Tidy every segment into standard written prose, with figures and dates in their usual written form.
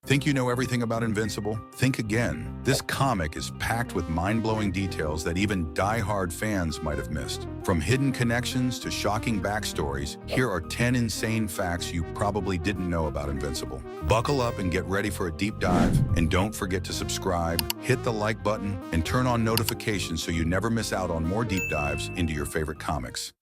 Think you know everything about Invincible? Think again. This comic is packed with mind-blowing details that even die-hard fans might have missed. From hidden connections to shocking backstories, here are 10 insane facts you probably didn't know about Invincible. Buckle up and get ready for a deep dive. And don't forget to subscribe, hit the like button, and turn on notifications so you never miss out on more deep dives into your favorite comics.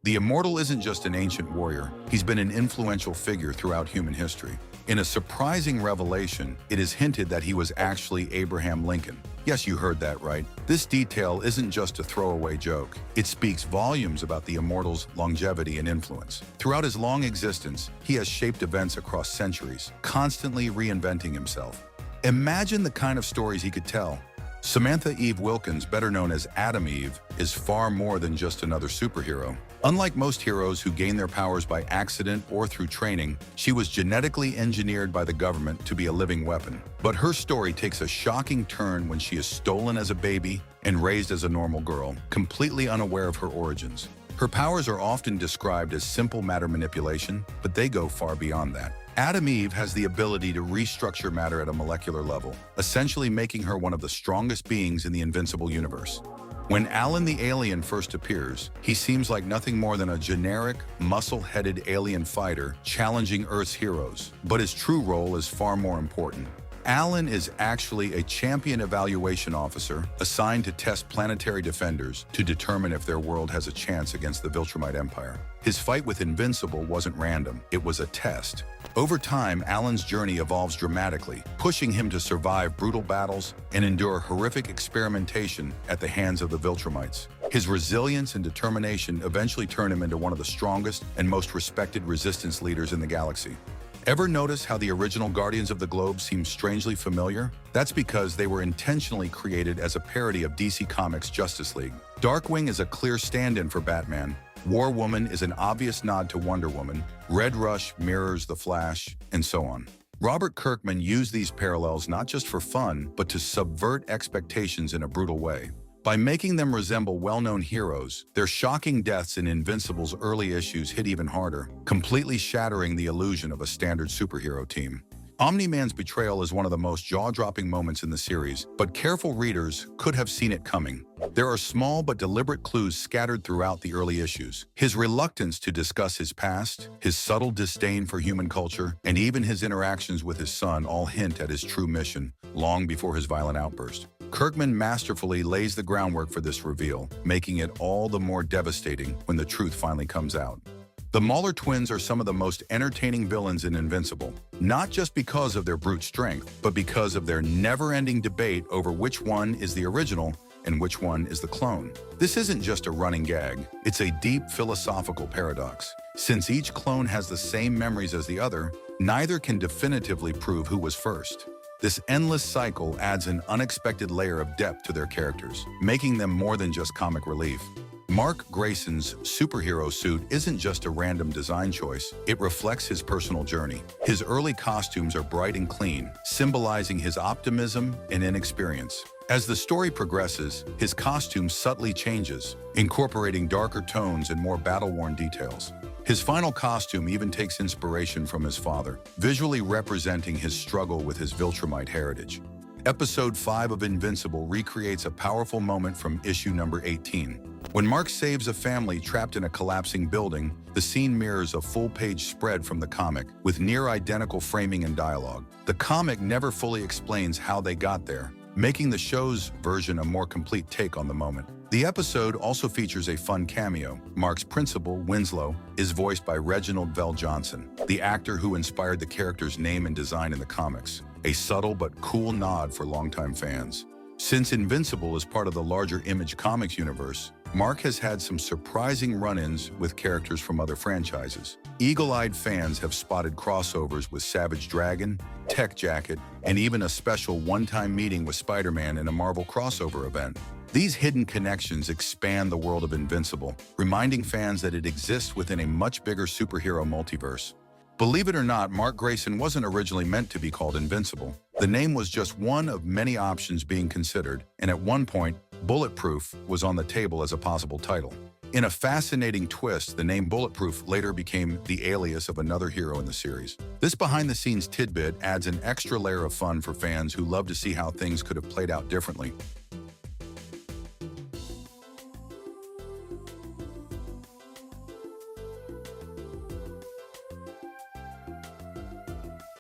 The Immortal isn't just an ancient warrior, he's been an influential figure throughout human history. In a surprising revelation, it is hinted that he was actually Abraham Lincoln. Yes, you heard that right. This detail isn't just a throwaway joke. It speaks volumes about the Immortal's longevity and influence. Throughout his long existence, he has shaped events across centuries, constantly reinventing himself. Imagine the kind of stories he could tell. Samantha Eve Wilkins, better known as Atom Eve, is far more than just another superhero. Unlike most heroes who gain their powers by accident or through training, she was genetically engineered by the government to be a living weapon. But her story takes a shocking turn when she is stolen as a baby and raised as a normal girl, completely unaware of her origins. Her powers are often described as simple matter manipulation, but they go far beyond that. Atom Eve has the ability to restructure matter at a molecular level, essentially making her one of the strongest beings in the Invincible universe. When Alan the alien first appears, he seems like nothing more than a generic, muscle-headed alien fighter challenging Earth's heroes, but his true role is far more important. Alan is actually a champion evaluation officer assigned to test planetary defenders to determine if their world has a chance against the Viltrumite Empire. His fight with Invincible wasn't random, it was a test. Over time, Alan's journey evolves dramatically, pushing him to survive brutal battles and endure horrific experimentation at the hands of the Viltrumites. His resilience and determination eventually turn him into one of the strongest and most respected resistance leaders in the galaxy. Ever notice how the original Guardians of the Globe seem strangely familiar? That's because they were intentionally created as a parody of DC Comics' Justice League. Darkwing is a clear stand-in for Batman, War Woman is an obvious nod to Wonder Woman, Red Rush mirrors The Flash, and so on. Robert Kirkman used these parallels not just for fun, but to subvert expectations in a brutal way. By making them resemble well-known heroes, their shocking deaths in Invincible's early issues hit even harder, completely shattering the illusion of a standard superhero team. Omni-Man's betrayal is one of the most jaw-dropping moments in the series, but careful readers could have seen it coming. There are small but deliberate clues scattered throughout the early issues. His reluctance to discuss his past, his subtle disdain for human culture, and even his interactions with his son all hint at his true mission, long before his violent outburst. Kirkman masterfully lays the groundwork for this reveal, making it all the more devastating when the truth finally comes out. The Mauler twins are some of the most entertaining villains in Invincible, not just because of their brute strength, but because of their never-ending debate over which one is the original and which one is the clone. This isn't just a running gag, it's a deep philosophical paradox. Since each clone has the same memories as the other, neither can definitively prove who was first. This endless cycle adds an unexpected layer of depth to their characters, making them more than just comic relief. Mark Grayson's superhero suit isn't just a random design choice, it reflects his personal journey. His early costumes are bright and clean, symbolizing his optimism and inexperience. As the story progresses, his costume subtly changes, incorporating darker tones and more battle-worn details. His final costume even takes inspiration from his father, visually representing his struggle with his Viltrumite heritage. Episode 5 of Invincible recreates a powerful moment from issue number 18. When Mark saves a family trapped in a collapsing building, the scene mirrors a full-page spread from the comic, with near-identical framing and dialogue. The comic never fully explains how they got there, making the show's version a more complete take on the moment. The episode also features a fun cameo. Mark's principal, Winslow, is voiced by Reginald VelJohnson, the actor who inspired the character's name and design in the comics, a subtle but cool nod for longtime fans. Since Invincible is part of the larger Image Comics universe, Mark has had some surprising run-ins with characters from other franchises. Eagle-eyed fans have spotted crossovers with Savage Dragon, Tech Jacket, and even a special one-time meeting with Spider-Man in a Marvel crossover event. These hidden connections expand the world of Invincible, reminding fans that it exists within a much bigger superhero multiverse. Believe it or not, Mark Grayson wasn't originally meant to be called Invincible. The name was just one of many options being considered, and at one point, Bulletproof was on the table as a possible title. In a fascinating twist, the name Bulletproof later became the alias of another hero in the series. This behind-the-scenes tidbit adds an extra layer of fun for fans who love to see how things could have played out differently.